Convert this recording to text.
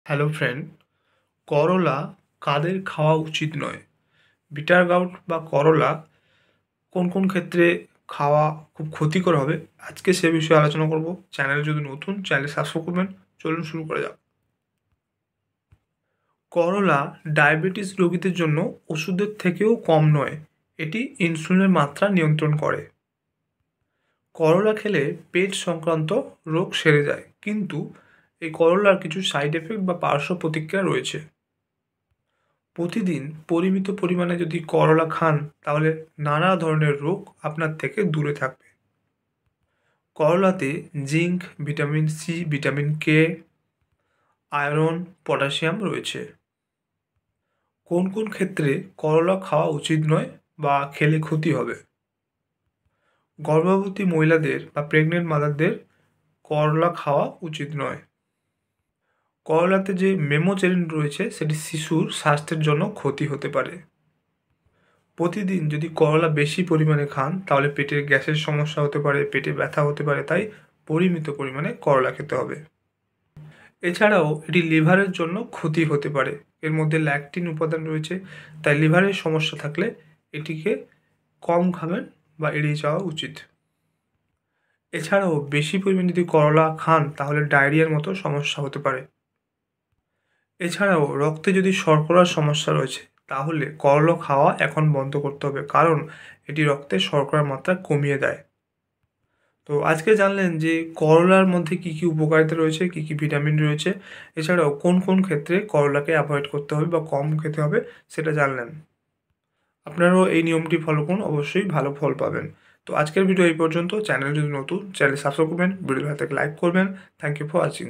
Hello friend, করলা কাদের খাওয়া উচিত নয়? বিটার গাউট বা করলা কোন কোন ক্ষেত্রে খাওয়া খুব ক্ষতিকর হবে, আজকে সে বিষয়ে আলোচনা করব। চ্যানেল যদি নতুন, চ্যানেল সাবস্ক্রাইব করবেন। চলুন শুরু করা যাক। করলা ডায়াবেটিস রোগীদের জন্য ওষুধের থেকেও কম নয়। এটি ইনসুলিনের মাত্রা নিয়ন্ত্রণ করে। করলা খেলে পেট সংক্রান্ত রোগ সেরে যায়, কিন্তু এই করলার কিছু সাইড এফেক্ট বা পার্শ্ব প্রতিক্রিয়া রয়েছে। প্রতিদিন পরিমিত পরিমাণে যদি করলা খান, তাহলে নানা ধরনের রোগ আপনার থেকে দূরে থাকবে। করলাতে zinc, vitamin C, vitamin K, iron, potassium রয়েছে। কোন কোন ক্ষেত্রে করলা খাওয়া উচিত নয় বা খেলে ক্ষতি হবে? গর্ভবতী মহিলাদের বা প্রেগনেন্ট মাদারদের করলা খাওয়া উচিত নয়। করলাতে যে মেমোজেরিন রয়েছে, সেটি শিশুর স্বাস্থ্যের জন্য ক্ষতি হতে পারে। প্রতিদিন যদি করলা বেশি পরিমাণে খান, তাহলে পেটের গ্যাসের সমস্যা হতে পারে, পেটে ব্যথা হতে পারে, তাই পরিমিত পরিমাণে করলা খেতে হবে। এছাড়াও এটি লিভারের জন্য ক্ষতি হতে পারে। এর মধ্যে ল্যাকটিন উপাদান রয়েছে, তাই লিভারের সমস্যা থাকলে এটিকে কম খাবেন বা এড়িয়ে যাওয়া উচিত। এছাড়াও বেশি পরিমাণে যদি করলা খান, তাহলে ডায়রিয়ার মতো সমস্যা হতে পারে। এছাড়াও রক্তে যদি শর্করার সমস্যা রয়েছে, তাহলে করলা খাওয়া এখন বন্ধ করতে হবে, কারণ এটি রক্তে শর্করার মাত্রা কমিয়ে দেয়। তো আজকে জানলেন যে করলার মধ্যে কী কী উপকারিতা রয়েছে, কী কী ভিটামিন রয়েছে, এছাড়াও কোন কোন ক্ষেত্রে করলাকে অ্যাভয়েড করতে হবে বা কম খেতে হবে, সেটা জানলেন। আপনারাও এই নিয়মটি ফলো করুন, অবশ্যই ভালো ফল পাবেন। তো আজকের ভিডিও এই পর্যন্ত। চ্যানেল যদি নতুন, চ্যানেল সাবস্ক্রাইব করবেন, ভিডিও ভালো থাকলে লাইক করবেন। Thank you for watching.